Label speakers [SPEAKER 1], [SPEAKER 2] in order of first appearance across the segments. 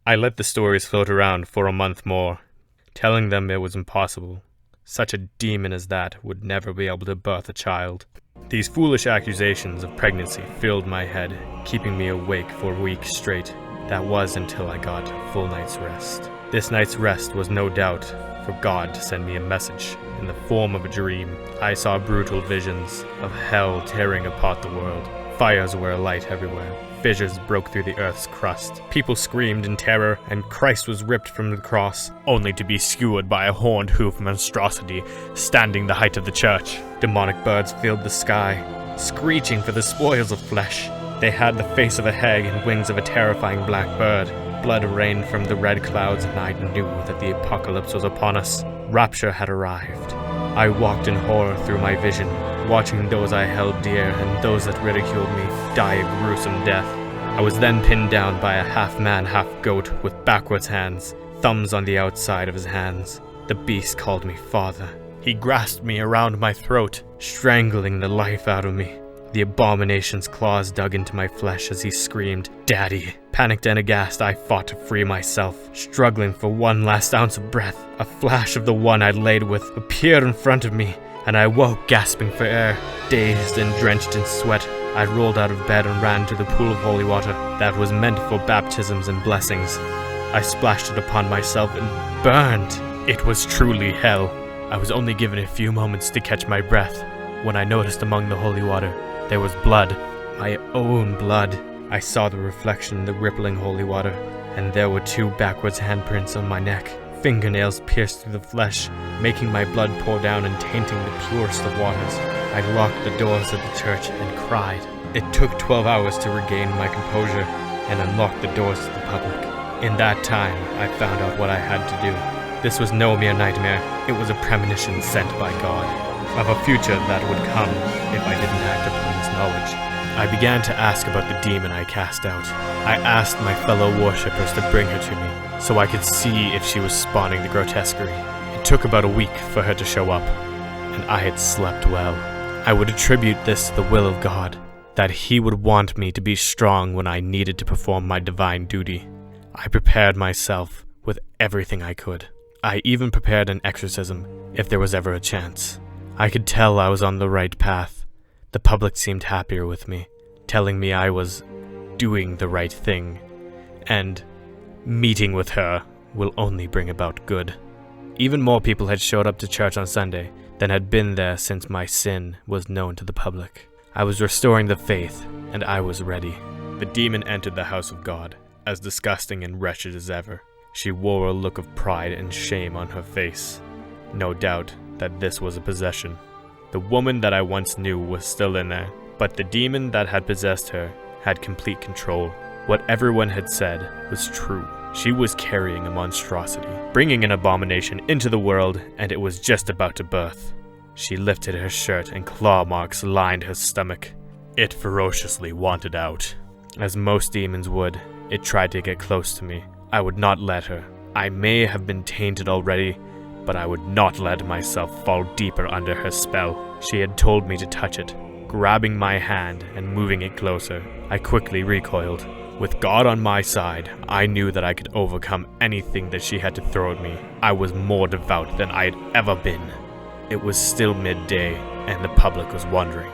[SPEAKER 1] I let the stories float around for a month more, telling them it was impossible. Such a demon as that would never be able to birth a child. These foolish accusations of pregnancy filled my head, keeping me awake for weeks straight. That was until I got a full night's rest. This night's rest was no doubt for God to send me a message in the form of a dream. I saw brutal visions of hell tearing apart the world. Fires were alight everywhere. Fissures broke through the earth's crust. People screamed in terror, and Christ was ripped from the cross, only to be skewered by a horned hoof monstrosity standing the height of the church. Demonic birds filled the sky, screeching for the spoils of flesh. They had the face of a hag and wings of a terrifying black bird. Blood rained from the red clouds, and I knew that the apocalypse was upon us. Rapture had arrived. I walked in horror through my vision, watching those I held dear and those that ridiculed me die a gruesome death. I was then pinned down by a half-man, half-goat with backwards hands, thumbs on the outside of his hands. The beast called me father. He grasped me around my throat, strangling the life out of me. The abomination's claws dug into my flesh as he screamed, "Daddy!" Panicked and aghast, I fought to free myself, struggling for one last ounce of breath. A flash of the one I'd laid with appeared in front of me, and I woke gasping for air. Dazed and drenched in sweat, I rolled out of bed and ran to the pool of holy water that was meant for baptisms and blessings. I splashed it upon myself and burned. It was truly hell. I was only given a few moments to catch my breath when I noticed among the holy water there was blood, my own blood. I saw the reflection in the rippling holy water, and there were 2 backwards handprints on my neck. Fingernails pierced through the flesh, making my blood pour down and tainting the purest of waters. I locked the doors of the church and cried. It took 12 hours to regain my composure and unlock the doors to the public. In that time, I found out what I had to do. This was no mere nightmare. It was a premonition sent by God of a future that would come if I didn't act upon this knowledge. I began to ask about the demon I cast out. I asked my fellow worshippers to bring her to me, so I could see if she was spawning the grotesquerie. It took about a week for her to show up, and I had slept well. I would attribute this to the will of God, that He would want me to be strong when I needed to perform my divine duty. I prepared myself with everything I could. I even prepared an exorcism, if there was ever a chance. I could tell I was on the right path. The public seemed happier with me, telling me I was doing the right thing, and meeting with her will only bring about good. Even more people had showed up to church on Sunday than had been there since my sin was known to the public. I was restoring the faith, and I was ready. The demon entered the house of God, as disgusting and wretched as ever. She wore a look of pride and shame on her face. No doubt that this was a possession. The woman that I once knew was still in there, but the demon that had possessed her had complete control. What everyone had said was true. She was carrying a monstrosity, bringing an abomination into the world, and it was just about to birth. She lifted her shirt and claw marks lined her stomach. It ferociously wanted out. As most demons would, it tried to get close to me. I would not let her. I may have been tainted already, but I would not let myself fall deeper under her spell. She had told me to touch it. Grabbing my hand and moving it closer, I quickly recoiled. With God on my side, I knew that I could overcome anything that she had to throw at me. I was more devout than I had ever been. It was still midday, and the public was wondering.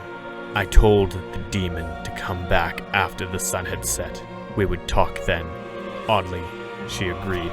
[SPEAKER 1] I told the demon to come back after the sun had set. We would talk then. Oddly, she agreed.